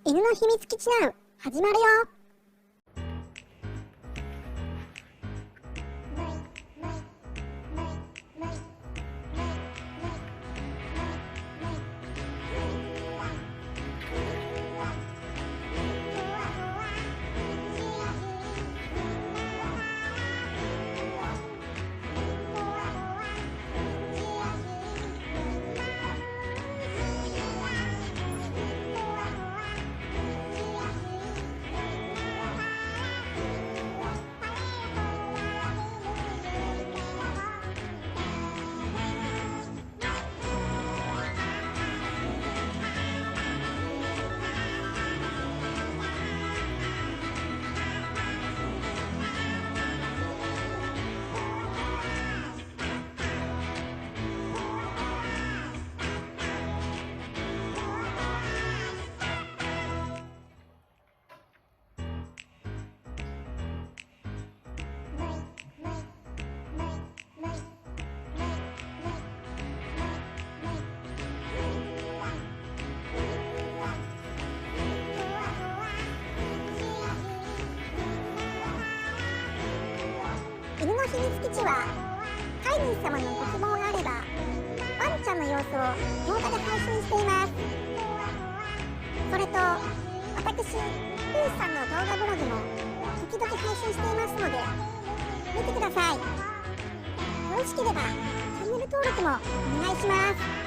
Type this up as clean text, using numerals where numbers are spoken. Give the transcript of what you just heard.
犬の秘密基地ナウ始まるよ。犬の秘密基地は飼い主様のご希望があればワンちゃんの様子を動画で配信しています。それと私プーさんの動画ブログも時々配信していますので見てください。よろしければチャンネル登録もお願いします。